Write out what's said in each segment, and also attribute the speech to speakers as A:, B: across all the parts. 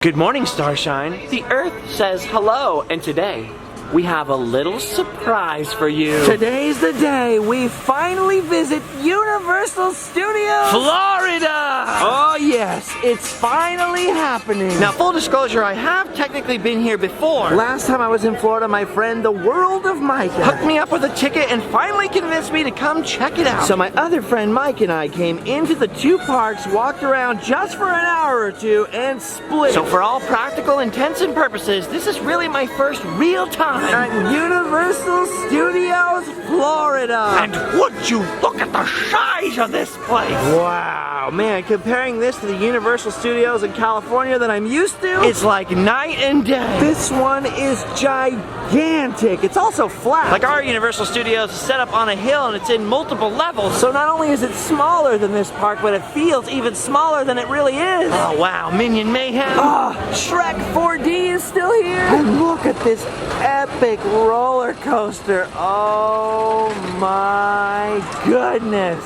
A: Good morning, Starshine. The Earth says hello, and today we have a little surprise for you.
B: Today's the day we finally visit Universal Studios,
A: Florida!
B: Oh yes, it's finally happening.
A: Now, full disclosure, I have technically been here before.
B: Last time I was in Florida, my friend, the world of Micah
A: Hooked me up with a ticket and finally convinced me to come check it out.
B: So my other friend Mike and I came into the two parks, walked around just for an hour or two, and split.
A: So for all practical intents and purposes, this is really my first real time
B: at Universal Studios, Florida.
A: And would you look at the size of this place?
B: Wow, man, comparing this to the Universal Studios in California that I'm used to,
A: it's like night and day.
B: This one is gigantic. It's also flat.
A: Like our Universal Studios is set up on a hill and it's in multiple levels.
B: So not only is it smaller than this park, but it feels even smaller than it really is.
A: Oh wow, Minion Mayhem.
B: Oh, Shrek 4D is still here. And look at this epic roller coaster. Oh my goodness.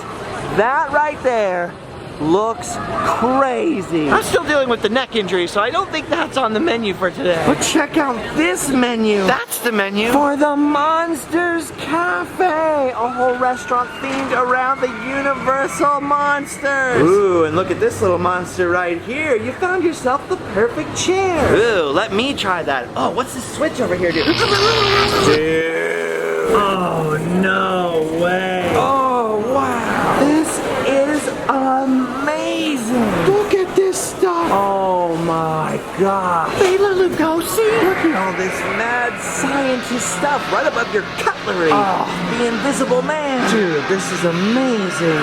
B: That right there looks crazy.
A: I'm still dealing with the neck injury, so I don't think that's on the menu for today.
B: But check out this menu.
A: That's the menu
B: for the Monsters Cafe. A whole restaurant themed around the Universal Monsters. Ooh, and look at this little monster right here. You found yourself the perfect chair.
A: Ooh, let me try that. Oh, what's this switch over here do?
B: Dude. Oh, no way. Oh, wow. This is amazing. Look at this stuff. Oh my god.
A: Bela Lugosi.
B: Look at all this mad scientist stuff right above your cutlery. Oh, the Invisible Man. Dude, this is amazing.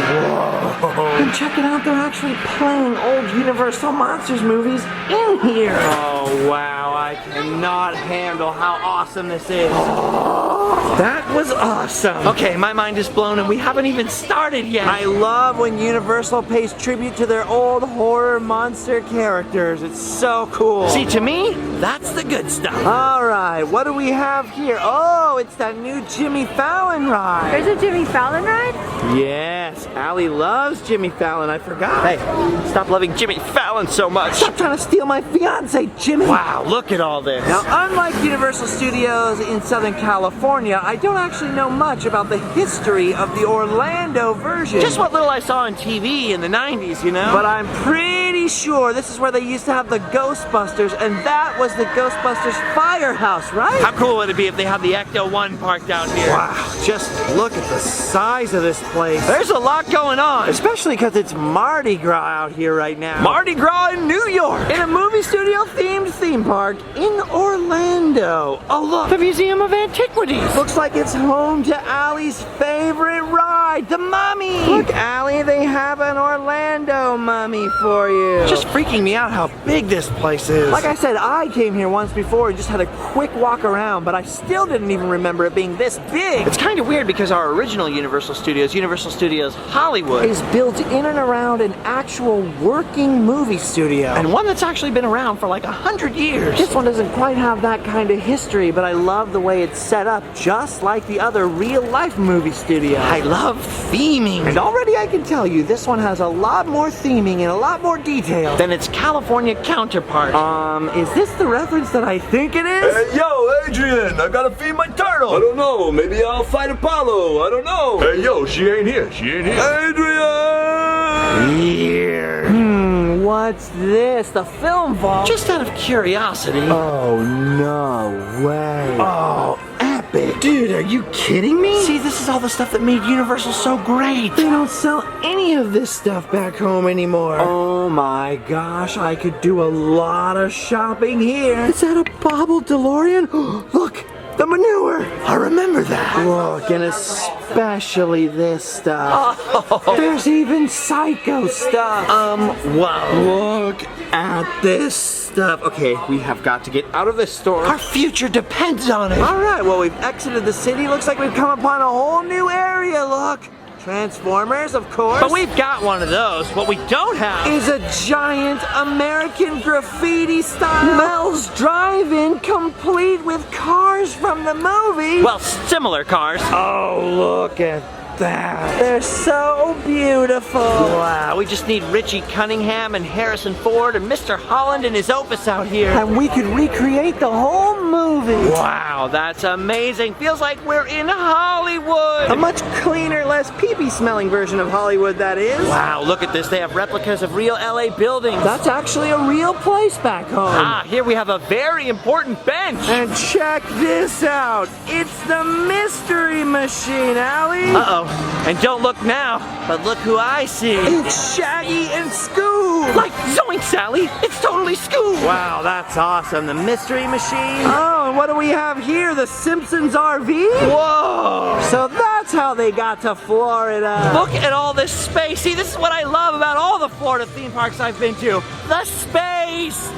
B: Whoa. And check it out, they're actually playing old Universal Monsters movies in here.
A: Oh wow, I cannot handle how awesome this is.
B: That was awesome.
A: Okay, my mind is blown and we haven't even started yet.
B: I love when Universal pays tribute to their old horror monster characters. It's so cool.
A: See, to me, that's the good stuff.
B: All right, what do we have here? Oh, it's that new Jimmy Fallon ride.
C: There's a Jimmy Fallon ride?
B: Yes, Allie loves Jimmy Fallon. I forgot.
A: Hey, stop loving Jimmy Fallon so much.
B: Stop trying to steal my fiance, Jimmy.
A: Wow, look at all this.
B: Now, unlike Universal Studios in Southern California, I don't actually know much about the history of the Orlando version.
A: Just what little I saw on TV in the 90s, you know?
B: But I'm pretty sure this is where they used to have the Ghostbusters, and that was the Ghostbusters Firehouse, right?
A: How cool would it be if they had the Ecto-1 parked out here?
B: Wow, just look at the size of this place.
A: There's a lot going on.
B: Especially because it's Mardi Gras out here right now.
A: Mardi Gras in New York.
B: In a movie studio themed theme park in Orlando. Oh look,
A: the Museum of Antiquities.
B: Looks like it's home to Allie's favorite ride, the Mummy. Look, Allie, they have an Orlando Mummy for you.
A: Just freaking me out how big this place is.
B: Like I said, I came here once before and just had a quick walk around, but I still didn't even remember it being this big.
A: It's kind of weird because our original Universal Studios, Universal Studios Hollywood,
B: is built in and around an actual working movie studio.
A: And one that's actually been around for like 100 years.
B: This one doesn't quite have that kind of history, but I love the way it's set up, just like the other real-life movie studios.
A: I love theming.
B: And already I can tell you, this one has a lot more theming and a lot more detail
A: than its California counterpart.
B: Is this the reference that I think it is?
D: Hey, yo, Adrian, I gotta feed my turtle. I don't know, maybe I'll fight Apollo, I don't know. Hey, yo, she ain't here, Adrian!
B: Here. What's this? The film vault?
A: Just out of curiosity.
B: Oh, no way.
A: Oh, epic. Dude, are you kidding me?
B: See, this is all the stuff that made Universal so great. They don't sell any of this stuff back home anymore. Oh my gosh, I could do a lot of shopping here. Is that a bobbled DeLorean? Look, the manure.
A: I remember that.
B: Look, and especially this stuff.
A: Oh.
B: There's even Psycho stuff.
A: Wow.
B: Look at this stuff. Okay, we have got to get out of this store.
A: Our future depends on it.
B: All right, well, we've exited the city. Looks like we've come upon a whole new area. Look. Transformers, of course.
A: But we've got one of those. What we don't have
B: is a giant American graffiti style Mel's Drive-In, complete with cars from the movie.
A: Well, similar cars.
B: Oh, look at that. They're so beautiful.
A: Wow, we just need Richie Cunningham and Harrison Ford and Mr. Holland and his Opus out here.
B: And we could recreate the whole movie.
A: Wow, that's amazing. Feels like we're in Hollywood.
B: A much cleaner, less pee-pee smelling version of Hollywood, that is.
A: Wow, look at this. They have replicas of real LA buildings.
B: That's actually a real place back home.
A: Ah, here we have a very important bench.
B: And check this out. It's the Mystery Machine, Allie.
A: Uh-oh. And don't look now, but look who I see.
B: It's Shaggy and Scoob.
A: Like Zoink, Sally. It's totally Scoob.
B: Wow, that's awesome. The Mystery Machine. Oh, and what do we have here? The Simpsons Rv?
A: Whoa.
B: So that's how they got to Florida.
A: Look at all this space. See, this is what I love about all the Florida theme parks I've been to. The space.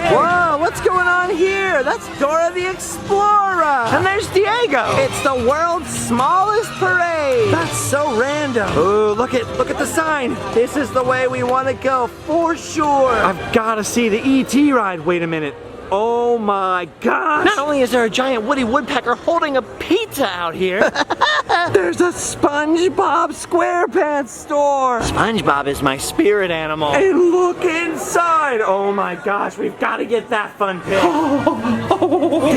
B: Whoa, what's going on here? That's Dora the Explorer.
A: And there's Diego.
B: It's the world's smallest parade. That's so random. Ooh, look at the sign. This is the way we want to go for sure. I've got to see the E.T. ride. Wait a minute. Oh my gosh.
A: Not only is there a giant Woody Woodpecker holding a pizza out here.
B: There's a SpongeBob SquarePants store.
A: SpongeBob is my spirit animal.
B: And look inside. Oh my gosh, we've got to get that fun pic.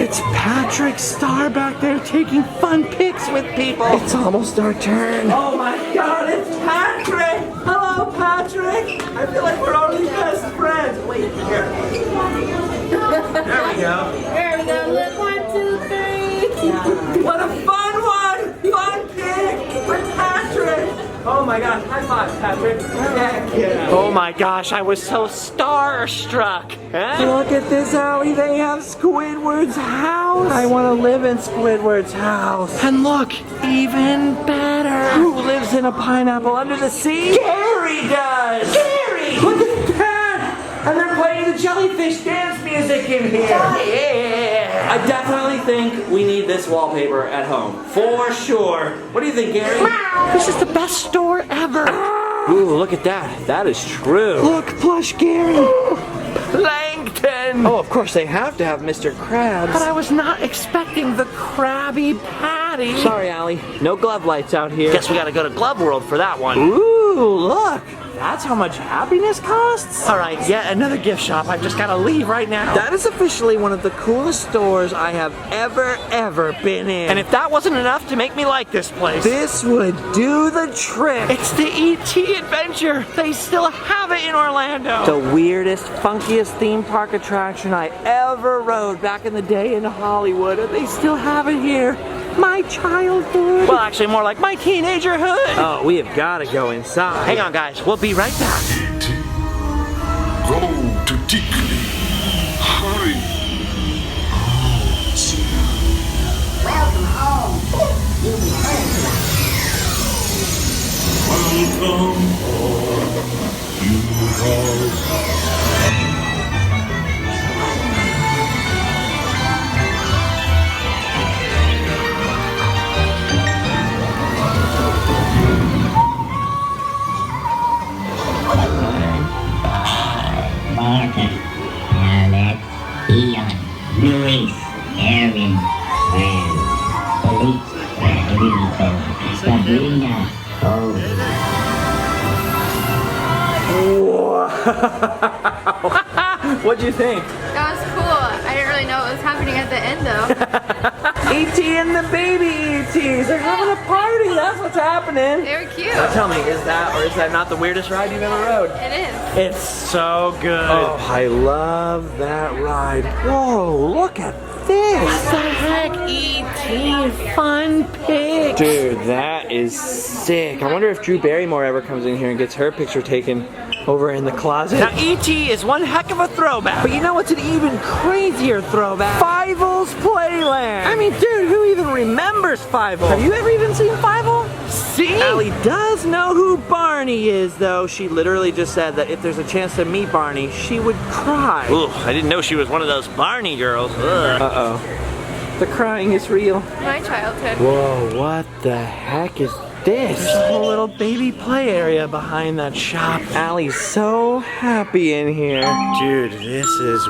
B: It's Patrick Star back there taking fun pics with people. It's almost our turn.
A: Oh my God, it's Patrick. Hello, Patrick. I feel like we're already best friends. Wait, here. There we go.
C: There we go. Look, 1, 2, 3.
A: What a fun one! Fun pic with Patrick! Oh my gosh, high five, Patrick. Yeah. Oh my gosh, I was so starstruck. Huh?
B: Look at this, Allie. They have Squidward's house. I want to live in Squidward's house.
A: And look, even better.
B: Who lives in a pineapple under the sea?
A: Gary does! Gary!
B: Look at that! And they're playing the jellyfish dance music in here.
A: Yeah! I definitely think we need this wallpaper at home. For sure. What do you think, Gary? This is the best store ever. Ooh, look at that. That is true.
B: Look, plush Gary.
A: Langton!
B: Oh, of course they have to have Mr. Krabs.
A: But I was not expecting the Krabby Patty.
B: Sorry, Allie. No glove lights out here.
A: Guess we gotta go to Glove World for that one.
B: Ooh, look. That's how much happiness costs?
A: All right, yet another gift shop. I've just gotta leave right now.
B: That is officially one of the coolest stores I have ever been in.
A: And if that wasn't enough to make me like this place,
B: this would do the trick.
A: it's the E.T. Adventure. They still have it in Orlando.
B: The weirdest, funkiest theme park attraction I ever rode back in the day in Hollywood, and they still have it here. My childhood.
A: Well, actually, more like my teenagerhood.
B: Oh, we have got to go inside.
A: Hang on, guys. We'll be right back.
E: E.T. Go to Tickly. Hurry.
F: Welcome home. You'll be home
G: Martin, Alex, Ian, Luis, Erin, Will, Felix, Federico, Sabrina,
B: What'd you think?
C: That was cool. I didn't really know what was happening at the end though.
B: E.T. and the baby E.T.s. They're having a party. That's what's happening.
C: They were cute.
B: Now tell me, is that not the weirdest ride you've ever rode?
C: It is.
B: It's so good. Oh, I love that ride. Whoa, look at this.
A: What the heck, E.T. Fun pic.
B: Dude, that is sick. I wonder if Drew Barrymore ever comes in here and gets her picture taken over in the closet.
A: Now, E.T. is one heck of a throwback.
B: But you know what's an even crazier throwback? Fievel's Playland. I mean, dude, who even remembers Fievel? Have you ever even seen Fievel?
A: See?
B: Allie does know who Barney is, though. She literally just said that if there's a chance to meet Barney, she would cry.
A: Ooh, I didn't know she was one of those Barney girls. Ugh.
B: Uh-oh. The crying is real.
C: My childhood.
B: Whoa, what the heck is this? There's a whole little baby play area behind that shop. Allie's so happy in here. Dude, this is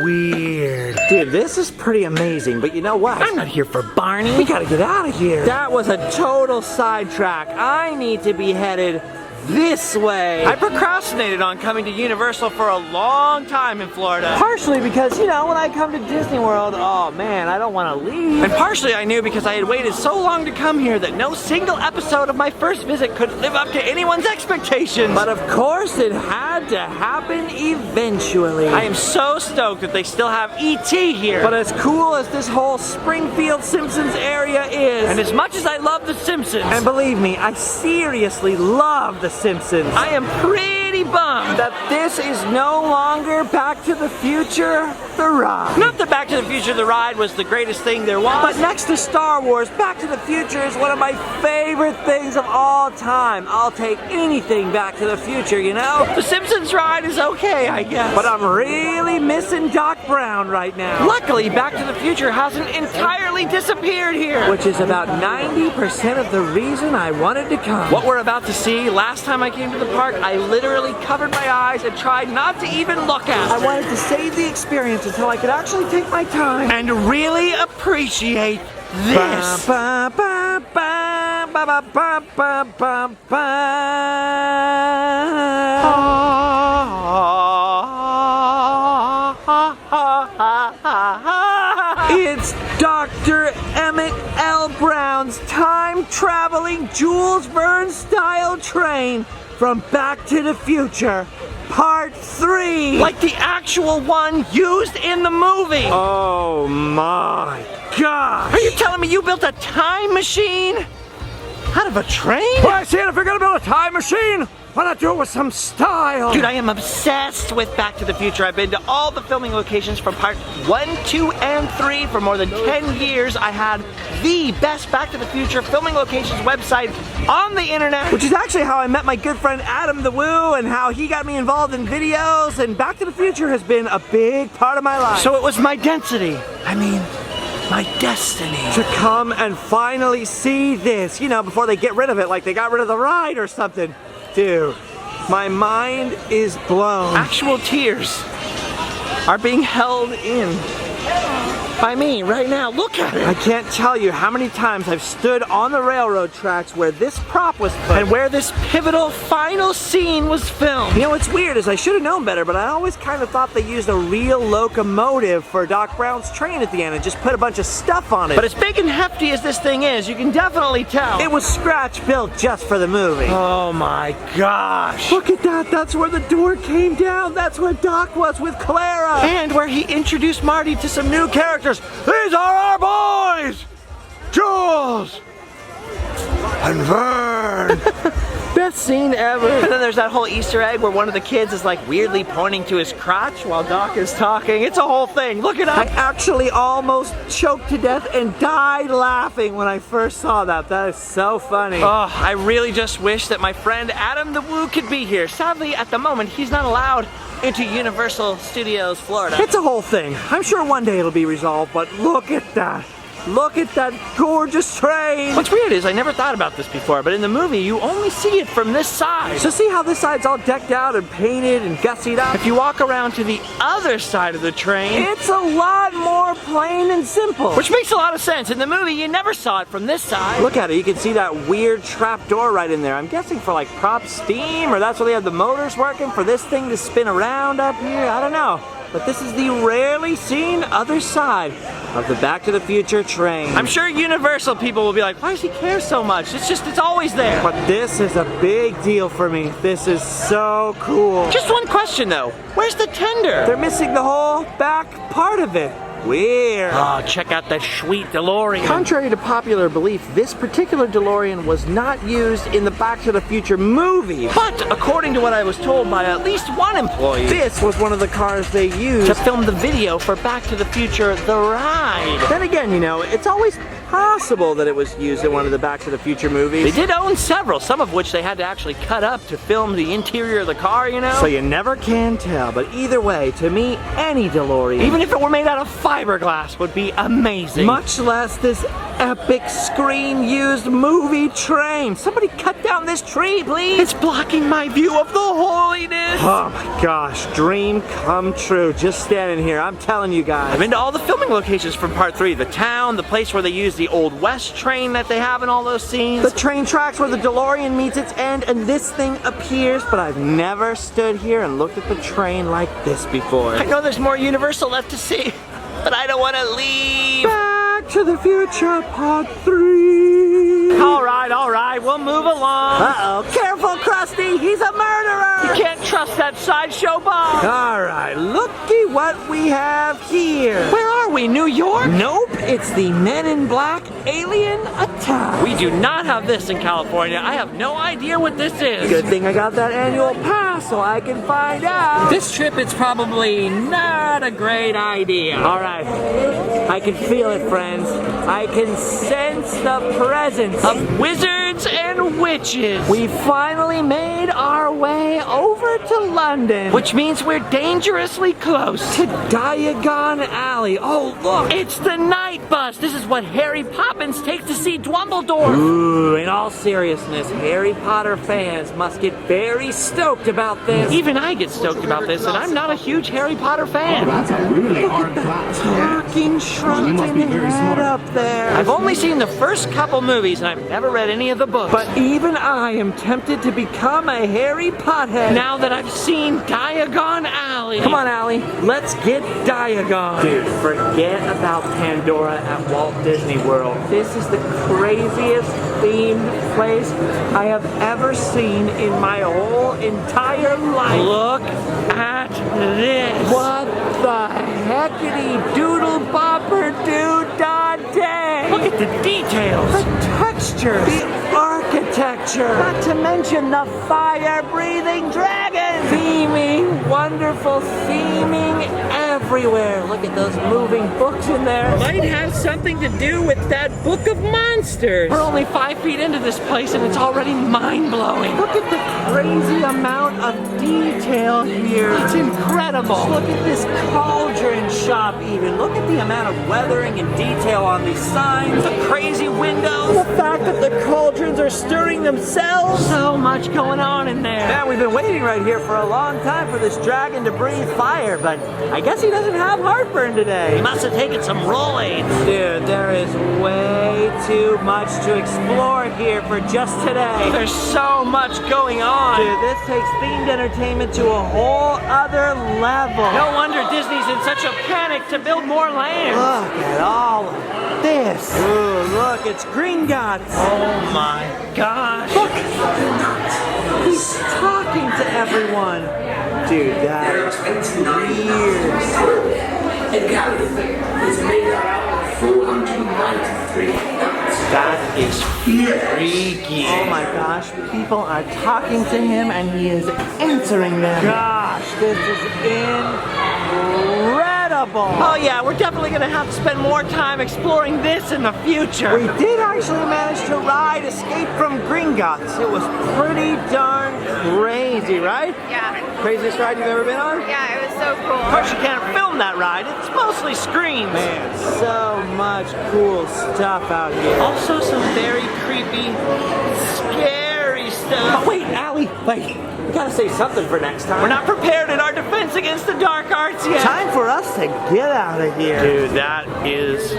B: weird. Dude, this is pretty amazing, but you know what? I'm not here for Barney. We gotta get out of here. That was a total sidetrack. I need to be headed this way. I procrastinated on coming to Universal for a long time in Florida. Partially because, you know, when I come to Disney World, oh man, I don't want to leave. And partially I knew because I had waited so long to come here that no single episode of my first visit could live up to anyone's expectations. But of course it had to happen eventually. I am so stoked that they still have E.T. here. But as cool as this whole Springfield Simpsons area is, and as much as I love the Simpsons, and believe me, I seriously love the Simpsons, I am pretty bummed that this is no longer Back to the Future, the ride. Not that Back to the Future, the ride was the greatest thing there was, but next to Star Wars, Back to the Future is one of my favorite things of all time. I'll take anything Back to the Future, you know? The Simpsons ride is okay, I guess, but I'm really missing Doc Brown right now. Luckily, Back to the Future hasn't entirely disappeared here, which is about 90% of the reason I wanted to come. What we're about to see, last time I came to the park, I literally covered my eyes and tried not to even look at it. I wanted to save the experience until I could actually take my time and really appreciate this. It's Dr. Emmett L. Brown's time-traveling Jules Verne-style train from Back to the Future, Part 3. Like the actual one used in the movie. Oh my gosh. Are you telling me you built a time machine out of a train? Well, I said if you're gonna build a time machine, why not do it with some style? Dude, I am obsessed with Back to the Future. I've been to all the filming locations from Part 1, 2, and 3 for more than 10 years. I had the best Back to the Future filming locations website on the internet, which is actually how I met my good friend Adam the Woo and how he got me involved in videos, and Back to the Future has been a big part of my life. So it was my destiny to come and finally see this, you know, before they get rid of it like they got rid of the ride or something. Dude, my mind is blown. Actual tears are being held in by me right now. Look at it. I can't tell you how many times I've stood on the railroad tracks where this prop was put and where this pivotal final scene was filmed. You know what's weird is I should have known better, but I always kind of thought they used a real locomotive for Doc Brown's train at the end and just put a bunch of stuff on it. But as big and hefty as this thing is, you can definitely tell it was scratch built just for the movie. Oh my gosh. Look at that. That's where the door came down. That's where Doc was with Clara. And where he introduced Marty to some new characters. These are our boys! Jules! And Vern! Best scene ever. And then there's that whole Easter egg where one of the kids is like weirdly pointing to his crotch while Doc is talking. It's a whole thing. Look it up. I actually almost choked to death and died laughing when I first saw that. That is so funny. Oh, I really just wish that my friend Adam the Woo could be here. Sadly, at the moment, he's not allowed into Universal Studios Florida. It's a whole thing. I'm sure one day it'll be resolved, but look at that. Look at that gorgeous train. What's weird is I never thought about this before, but in the movie you only see it from this side. So see how this side's all decked out and painted and gussied up? If you walk around to the other side of the train, it's a lot more plain and simple. Which makes a lot of sense. In the movie you never saw it from this side. Look at it, you can see that weird trap door right in there. I'm guessing for like prop steam, or that's where they have the motors working for this thing to spin around up here. I don't know. But this is the rarely seen other side of the Back to the Future train. I'm sure Universal people will be like, why does he care so much? It's always there. But this is a big deal for me. This is so cool. Just one question though, where's the tender? They're missing the whole back part of it. Weird. Oh, check out that sweet DeLorean. Contrary to popular belief, this particular DeLorean was not used in the Back to the Future movie. But according to what I was told by at least one employee, this was one of the cars they used to film the video for Back to the Future, the ride. Then again, you know, it's always possible that it was used in one of the Back to the Future movies. They did own several, some of which they had to actually cut up to film the interior of the car, you know? So you never can tell, but either way, to me, any DeLorean, even if it were made out of fiberglass, would be amazing. Much less this epic screen-used movie train. Somebody cut down this tree, please.
A: It's blocking my view of the holiness.
B: Oh my gosh, dream come true. Just standing here, I'm telling you guys.
A: I've been to all the filming locations from part 3. The town, the place where they use the Old West train that they have in all those scenes.
B: The train tracks where the Delorean meets its end and this thing appears, but I've never stood here and looked at the train like this before.
A: I know there's more Universal left to see, but I don't want to leave.
B: Back to the Future Part 3.
A: All right, we'll move along.
B: Uh-oh, careful, Krusty, he's a murderer.
A: You can't trust that sideshow Bob.
B: All right, looky what we have here.
A: Where are we, New York?
B: Nope, it's the Men in Black alien attack.
A: We do not have this in California. I have no idea what this is.
B: Good thing I got that annual pass so I can find out.
A: This trip, it's probably not a great idea.
B: All right, I can feel it, friends. I can sense the presence
A: Of wizards and witches.
B: We finally made our way over to London.
A: Which means we're dangerously close
B: To Diagon Alley. Oh, look.
A: It's the night bus. This is what Harry Poppins takes to see Dumbledore.
B: Ooh, in all seriousness, Harry Potter fans must get very stoked about this.
A: Even I get stoked about this, and I'm not a huge Harry Potter fan.
E: That's a really hard class.
B: Talking shrunken head up there.
A: I've only seen the first couple movies, and I've never read any of the books.
B: But even I am tempted to become a Harry Pothead.
A: now that I've seen Diagon Alley.
B: Come on, Allie, let's get Diagon. Dude, forget about Pandora at Walt Disney World. This is the craziest themed place I have ever seen in my whole entire life.
A: Look at this.
B: What the heckity doodle bopper do Dante?
A: Look at the details.
B: The textures, the architecture, not to mention the fire-breathing dragon. Theming, wonderful theming everywhere. Look at those moving books in there.
A: Might have something to do with that book of monsters. We're only 5 feet into this place and it's already mind-blowing.
B: Look at the crazy amount of detail here.
A: It's incredible.
B: Look at this cauldron shop even. Look at the amount of weathering and detail on these signs.
A: The crazy windows.
B: The fact that the cauldrons are stirring themselves.
A: So much going on in there.
B: Man, we've been waiting right here for a long time for this dragon to breathe fire, but I guess he doesn't have heartburn today.
A: He must have taken some Rolaids.
B: Dude, there is way too much to explore here for just today.
A: There's so much going on.
B: Dude, this takes themed entertainment to a whole other level.
A: No wonder Disney's in such a panic to build more land.
B: Look at all of this. Ooh, look, it's Gringotts.
A: Oh my gosh.
B: Look, he's talking to everyone. Dude, that is weird.
A: That is freaky.
B: Oh my gosh, people are talking to him and he is answering them. Gosh, this is incredible.
A: Oh yeah, we're definitely gonna have to spend more time exploring this in the future.
B: We did actually manage to ride Escape from Gringotts. It was pretty darn crazy, right?
C: Yeah.
B: Craziest ride you've ever been on?
C: Yeah, it was so
A: Of
C: cool.
A: course you can't film that ride, it's mostly screens.
B: Man, so much cool stuff out here.
A: Also some very creepy, scary stuff.
B: Oh, wait, Allie, wait. We gotta say something for next time.
A: We're not prepared in our defense against the dark arts yet.
B: Time for us to get out of here.
A: Dude, that is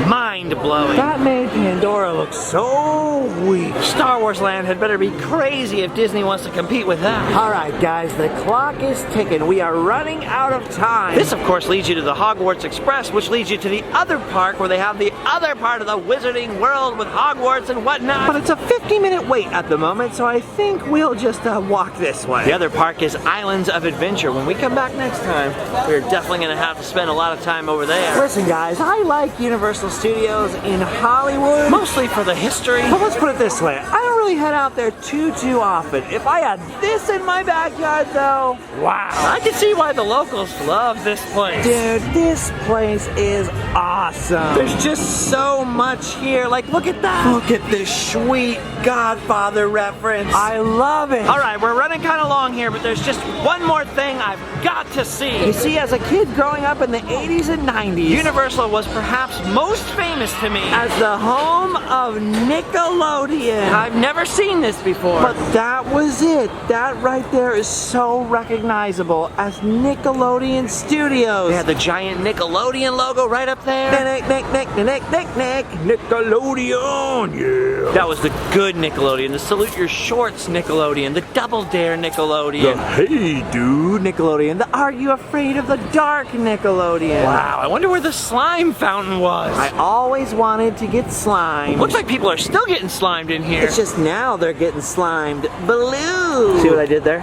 A: mind-blowing.
B: That made Pandora look so weak.
A: Star Wars Land had better be crazy if Disney wants to compete with that.
B: All right, guys, the clock is ticking. We are running out of time.
A: This, of course, leads you to the Hogwarts Express, which leads you to the other park where they have the other part of the wizarding world with Hogwarts and whatnot.
B: But it's a 50-minute wait at the moment, so I think we'll just walk this way.
A: The other park is Islands of Adventure. When we come back next time, we're definitely going to have to spend a lot of time over there.
B: Listen, guys, I like Universal Studios in Hollywood.
A: Mostly for the history.
B: But let's put it this way, I don't really head out there too often. If I had this in my backyard though, wow.
A: I can see why the locals love this place.
B: Dude, this place is awesome. There's just so much here. Like, look at that. Look at this sweet Godfather reference. I love it.
A: All right, we're running kind of long here, but there's just one more thing I've got to see.
B: You see, as a kid growing up in the 80s and 90s,
A: Universal was perhaps most famous to me
B: as the home of Nickelodeon.
A: I've never seen this before.
B: But that was it. That right there is so recognizable as Nickelodeon Studios.
A: They had the giant Nickelodeon logo right up there.
B: Nickelodeon, yeah.
A: That was the good Nickelodeon, the Salute Your Shorts Nickelodeon, the Double Dare Nickelodeon.
B: Hey dude Nickelodeon, the Are You Afraid of the Dark Nickelodeon.
A: Wow, I wonder where the slime fountain was.
B: I always wanted to get slimed.
A: Looks like people are still getting slimed in here.
B: It's just now they're getting slimed blue. See what I did there?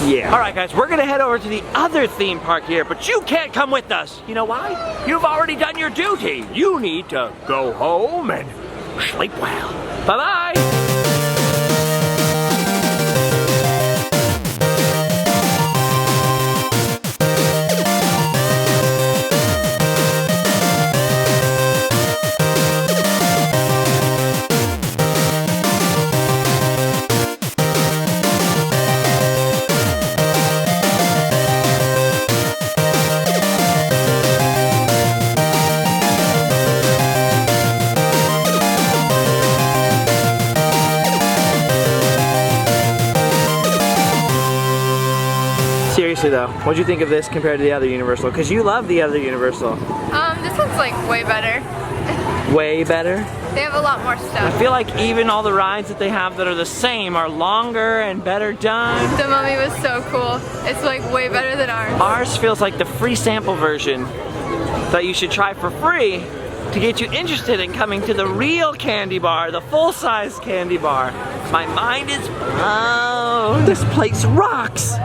B: Yeah.
A: All right, guys, we're gonna head over to the other theme park here, but you can't come with us. You know why? You've already done your duty. You need to go home and sleep well. Bye-bye. Seriously though, what'd you think of this compared to the other Universal? Because you love the other Universal.
C: This one's like way better.
A: Way better?
C: They have a lot more
A: I
C: stuff.
A: feel like even all the rides that they have that are the same are longer and better done.
C: The Mummy was so cool. It's like way better than ours.
A: Ours feels like the free sample version that you should try for free to get you interested in coming to the real candy bar, the full-size candy bar. My mind is blown.
B: This place rocks.